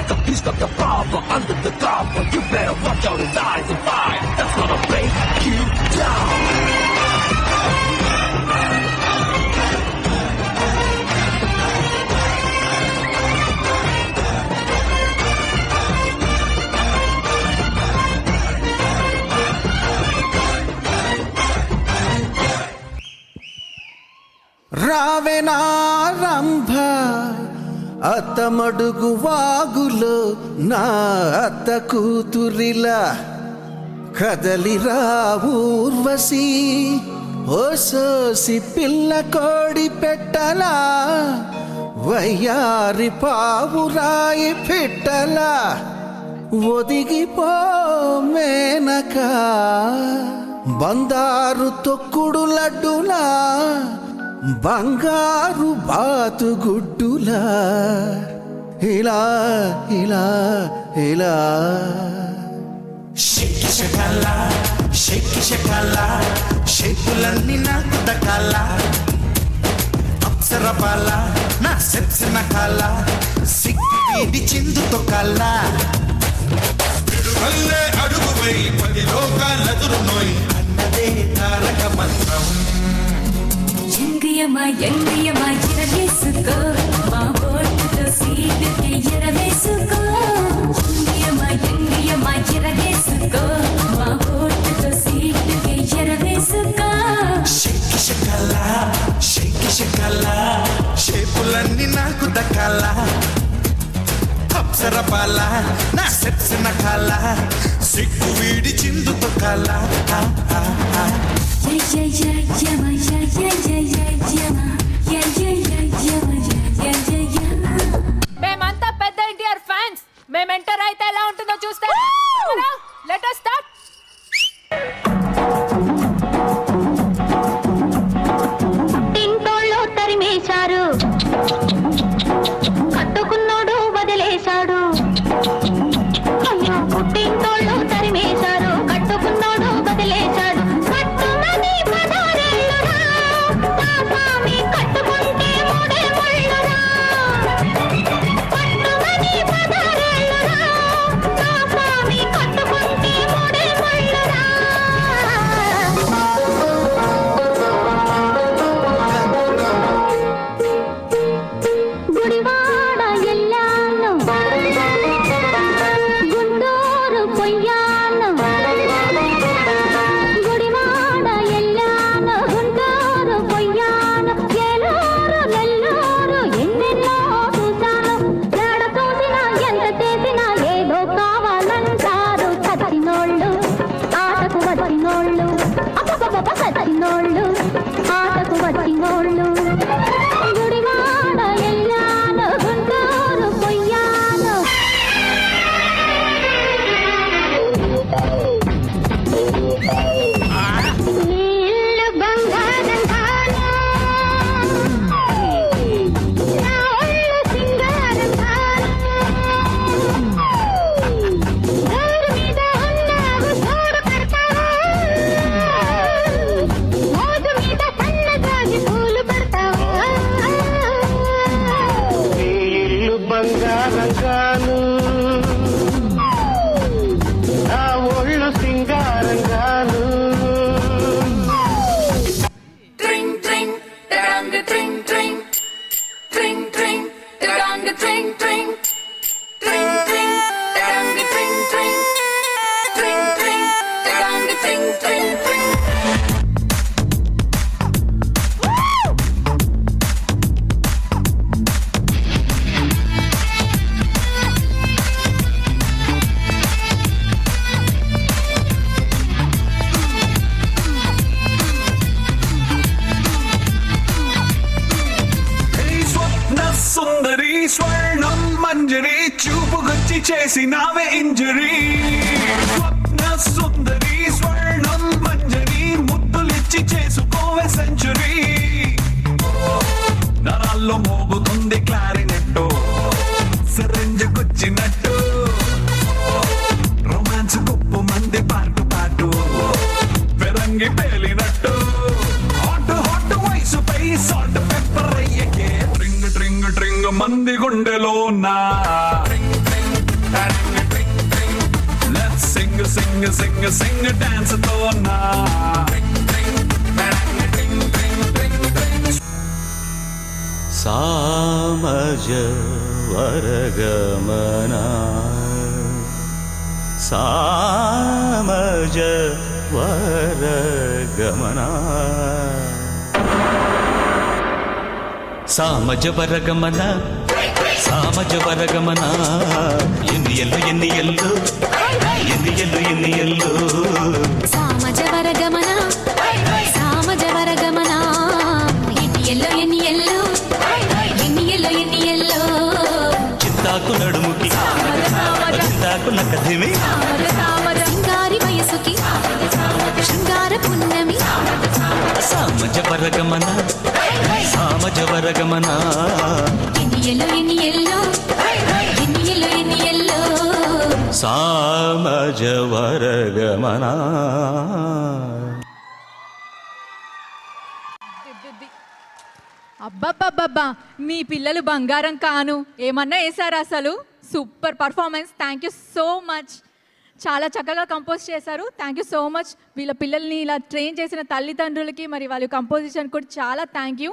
like a beast of the father under the cover. You better watch out his eyes and fire. That's gonna break you down. రావెనారంభ అత్తమడుగు వాగులో నా అత్త కూతురిలా కదలిరా ఊర్వశి ఓసోసి పిల్ల కోడి పెట్టలా వయ్యారి పావురాయి పెట్టలా ఒదిగిపో మేనక బందారు తొక్కుడు లడ్డులా బంగారు బాతుగుడ్డులా ఇలా ఇలా ఇలా షేకి షకాల షేకి షకాల షేపులన్నీ నాకు దక్కాల అప్సర బాల నా సెప్సిన కాల సిక్కి వీడి చిందుతో కాల అల్లే అడుగువై 10 లోకాలెదురు నోయ్ అన్నదే తారక మంత్రం ఎంగియమా ఎరవేసుకో మా ఓటుతో సీటుకి ఎరవేసుకో ఎంగియమా ఎరవేసుకో మా ఓటుతో సీటుకి ఎరవేసుకో షేకి షకాల షేపులన్నీ నాకు దక్కాల అప్సర బాల నా సెప్సిన కాల సిగ్గు వీడి చిందుతో కాల మేమంతా పెద్ద ఎన్టీఆర్ ఫ్యాన్స్. మేము ఎంటర్ అయితే ఎలా ఉంటుందో చూస్తే లెట్ us start. తింటోళ్ళు తరిమేశారు, కట్టుకున్నోడు వదిలేశాడు. అయ్యో పుట్టింటోళ్ళు తరిమేశారు, కట్టుకున్నోడు వదిలేశాడు. కట్టుమని 16 ఏళ్ళురా, నా స్వామి కట్టుకుంటే 3 ముళ్ళురా. కట్టుమని 16 ఏళ్ళురా, నా స్వామి కట్టుకుంటే 3 ముళ్ళురా. గుడివాడ ఎల్లాను, గుంటూరు పొయ్యాను. గుడివాడ ఎల్లాను, గుంటూరు పొయ్యాను. ఏలూరు నెల్లూరు ఎన్నెన్నో చూశాను. ఎడ చూసినా ఎంత చేసినా ఏదో కావాలంటారు. చచ్చినోళ్ళు ఆటకు వచ్చినోళ్ళు, అబ్బబ్బబ్బ చచ్చినోళ్ళు ఆటకు వచ్చినోళ్ళు. గుడివాడ ఎల్లాను, గుంటూరు పొయ్యాను. నీ ఇల్లు బంగారం కాను, నా ఒళ్ళు సింగారం కాను. గౌరు మీద ఉన్నావు చూడు పెడతావా, మోజు మీద సన్నజాజి పూలు పెడతావా. నీ ఇల్లు బంగారం గాను నా ఒళ్ళు సింగారం గాను. Tring tring, terang tring tring, tring tring, terang tring tring, tring tring, terang tring tring, tring tring, terang tring tring tring. స్వప్న సుందరి స్వర్ణం మంజరి చూపుకొచ్చి చేసినావే ఇంజరీ. స్వప్న సుందరి స్వర్ణం మంజరి ముద్దులిచ్చి చేసుకోవే సెంచురీ. నరాల్లో మోగుతుంది క్లారినెట్టు, సిరింజుకొచ్చినట్టు. రొమాన్స్ కుప్పు మంది పాటు పాటు పెరంగి పేలినట్టు. హాట్ హాట్ వయసుపై సాల్ట్ పెప్పర్ అయ్యకే ట్రింగ్ ట్రింగ్ ట్రింగ్ మంది గుండెలో నా సింగ్ సింగ్ సింగ్ డాన్స్ తో నా సామజ వరగమన సామజ వరగమన సామజ వరగమన సామజ వరగమన ఎన్ని ఎల్లు ఎన్ని ఎల్లు ఎన్ని ఎల్లు ఎన్ని ఎల్లు సామజవర గమన సామజవర గమన ఎన్ని ఎల్లో ఎన్ని ఎల్లో చింతాకు నడుముకి చింతాకు నకదిమి సింగారి వయసుకి శృంగార పున్నమి సామజ వరగమన సామజ వరగమన ఎన్ని ఎల్లో ఎన్ని ఎల్లో సామజ వరగమన అబ్బబ్బబ్బబ్బా మీ పిల్లలు బంగారం కాను ఏమన్నా వేశారు అసలు super performance thank you so much చాలా చక్కగా కంపోజ్ చేశారు థ్యాంక్ యూ సో మచ్ వీళ్ళ పిల్లల్ని ఇలా ట్రైన్ చేసిన తల్లిదండ్రులకి మరి వాళ్ళ కంపోజిషన్ కూడా చాలా థ్యాంక్ యూ